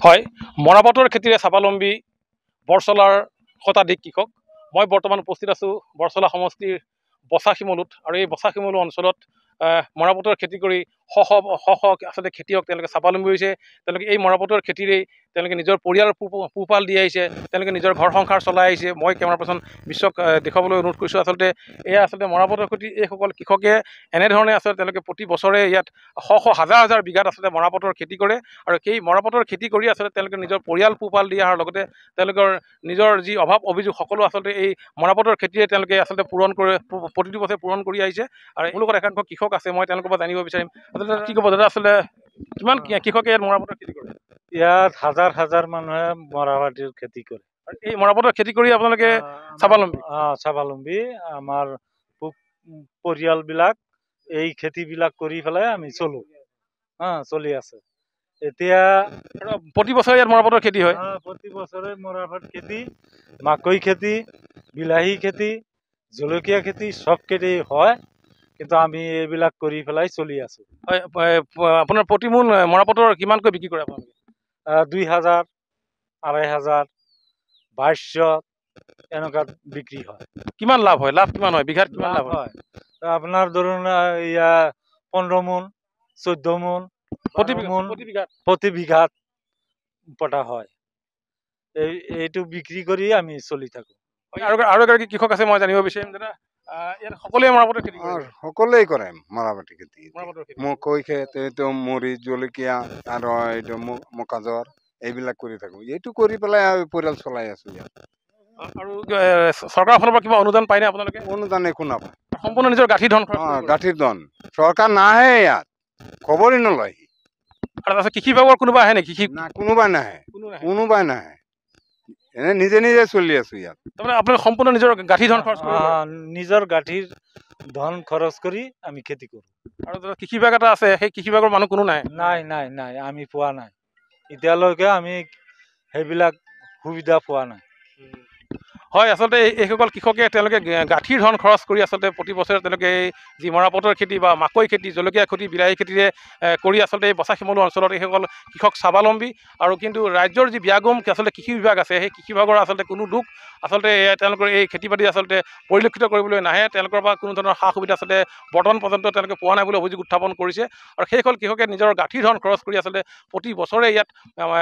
হয়, মৰাপাটৰ খেতিৰে স্বাৱলম্বী বৰচলাৰ শতাধিক কৃষক। মই বৰ্তমান উপস্থিত আছোঁ বৰচলা সমষ্টিৰ বছাশিমলুত, আৰু এই বছাশিমলু অঞ্চলত মৰাপাটৰ খেতি কৰি শ আচলতে খেতিয়ক তেওঁলোকে স্বাৱলম্বী হৈছে। তেওঁলোকে এই মৰাপাটৰ খেতিৰেই তেওঁলোকে নিজৰ পৰিয়াল পোহপাল দি আহিছে, তেওঁলোকে নিজৰ ঘৰ সংসাৰ চলাই আহিছে। মই কেমেৰা পাৰ্চন বিশ্বক দেখুৱাবলৈ অনুৰোধ কৰিছোঁ। আচলতে এয়া আচলতে মৰাপাটৰ খেতি, এইসকল কৃষকে এনেধৰণে আচলতে তেওঁলোকে প্ৰতি বছৰে ইয়াত হাজাৰ হাজাৰ বিঘাত আচলতে মৰাপাটৰ খেতি কৰে, আৰু সেই মৰাপাটৰ খেতি কৰি আচলতে তেওঁলোকে নিজৰ পৰিয়াল পোহপাল দি অহাৰ লগতে তেওঁলোকৰ নিজৰ যি অভাৱ অভিযোগ সকলো আচলতে এই মৰাপাটৰ খেতিৰে তেওঁলোকে আচলতে পূৰণ কৰে, প্ৰতিটো বছৰে পূৰণ কৰি আহিছে। আৰু মোৰ লগত একাংশ কৃষক আছে, মই তেওঁলোকৰ পৰা জানিব বিচাৰিম আচলতে কি ক'ব দাদা, আচলতে কিমান কৃষকে ইয়াত মৰাপাটৰ খেতি কৰে? ইয়াত হাজাৰ হাজাৰ মানুহে মৰাপাটৰ খেতি কৰে। এই মৰাপাটৰ খেতি কৰি আপোনালোকে স্বাৱলম্বী? স্বাৱলম্বী। আমাৰ পৰিয়ালবিলাক এই খেতিবিলাক কৰি পেলাই আমি চলো, চলি আছে। এতিয়া প্ৰতি বছৰে ইয়াত মৰাপাটৰ খেতি হয়? প্ৰতি বছৰে মৰাপাট খেতি, মাকৈ খেতি, বিলাহী খেতি, জলকীয়া খেতি চব খেতি হয়, কিন্তু আমি এইবিলাক কৰি পেলাই চলি আছো। হয়, আপোনাৰ প্ৰতিমোন মৰাপাটৰ কিমানকৈ বিক্ৰী কৰে আপোনালোকে? 2000, 2500, 2200 এনেকুৱা বিক্ৰী হয়। কিমান লাভ হয়? লাভ কিমান হয়? বিঘাত কিমান লাভ হয়? আপোনাৰ ধৰুন 15 মোন, 14 মোন প্ৰতি বিঘাত পটা হয়। এইটো বিক্ৰি কৰি আমি চলি থাকো। আৰু এগৰাকী কৃষক আছে, মই জানিব বিচাৰিম দাদা, ইয়াত সকলোৱে মৰাপাটৰ খেতি কৰে? সকলোৱে কৰে মৰাপাটৰ খেতি। মকৈ খেত, এইটো মৰিচ, জলকীয়া আৰু এইটো মকাজৰ, এইবিলাক কৰি থাকো। এইটো কৰি পেলাই পৰিয়াল চলাই আছো ইয়াত। আৰু চৰকাৰৰ ফালৰ পৰা কিবা অনুদান পায়নে আপোনালোকে? অনুদান একো নাপায়, সম্পূৰ্ণ নিজৰ গাঁঠিৰ ধন। গাঁঠিৰ ধন। চৰকাৰ নাহে ইয়াত, খবৰেই নলয়। আৰু তাৰপিছত কৃষি বিভাগৰ কোনোবা আহে নেকি? কোনোবাই নাহে, এনে নিজে নিজে চলি আছো ইয়াত। তাৰমানে আপোনালোকে সম্পূৰ্ণ নিজৰ গাঁঠিৰ ধন খৰচ কৰি? নিজৰ গাঁঠিৰ ধন খৰচ কৰি আমি খেতি কৰো। আৰু কৃষি বিভাগ এটা আছে, সেই কৃষি বিভাগৰ মানুহ কোনো নাই? নাই, আমি পোৱা নাই এতিয়ালৈকে। আমি সেইবিলাক সুবিধা পোৱা নাই। হয়, আচলতে এইসকল কৃষকে তেওঁলোকে গাঁঠিৰ ধন খৰচ কৰি আচলতে প্ৰতি বছৰে তেওঁলোকে এই যি মৰাপাটৰ খেতি বা মাকৈ খেতি, জলকীয়া খেতি, বিলাহী খেতিৰে কৰি আচলতে এই বছাশিমলু অঞ্চলত এইসকল কৃষক স্বাৱলম্বী। আৰু কিন্তু ৰাজ্যৰ যি ব্যাগম আচলতে কৃষি বিভাগ আছে, সেই কৃষি বিভাগৰ আচলতে কোনো দুখ আচলতে তেওঁলোকৰ এই খেতি বাতি আচলতে পৰিলক্ষিত কৰিবলৈ নাহে। তেওঁলোকৰ পৰা কোনো ধৰণৰ সা সুবিধা আচলতে বৰ্তমান পৰ্যন্ত তেওঁলোকে পোৱা নাই বুলি অভিযোগ উত্থাপন কৰিছে। আৰু সেইসকল কৃষকে নিজৰ গাঁঠিৰ ধন খৰচ কৰি আচলতে প্ৰতি বছৰে ইয়াত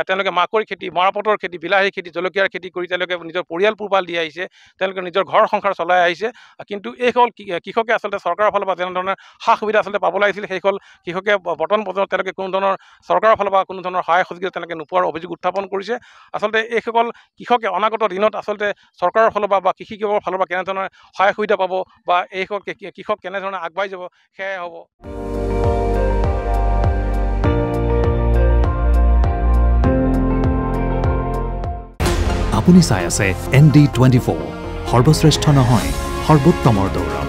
তেওঁলোকে মাকৈ খেতি, মৰাপাটৰ খেতি, বিলাহী খেতি, জলকীয়াৰ খেতি কৰি তেওঁলোকে নিজৰ পৰিয়াল পোহপাল দি আহিছে, তেওঁলোকে নিজৰ ঘৰ সংসাৰ চলাই আহিছে। কিন্তু এইসকল কৃষকে আচলতে চৰকাৰৰ ফালৰ পৰা যেনেধৰণৰ সা সুবিধা আচলতে পাব লাগিছিল, সেইসকল কৃষকে বৰ্তমান পৰ্যন্ত তেওঁলোকে কোনো ধৰণৰ চৰকাৰৰ ফালৰ পৰা কোনো ধৰণৰ সহায় সহযোগিতা তেওঁলোকে নোপোৱাৰ অভিযোগ উত্থাপন কৰিছে। আচলতে এইসকল কৃষকে অনাগত দিনত আচলতে চৰকাৰৰ ফালৰ পৰা বা কৃষি বিভাগৰ ফালৰ পৰা কেনেধৰণৰ সহায় সুবিধা পাব বা এইসকল কৃষক কেনেধৰণে আগবাঢ়ি যাব, সেয়াই হ'ব। আপুনি চাই আছে ND24, সৰ্বশ্ৰেষ্ঠ নহয়, সৰ্বোত্তমৰ দৌৰ।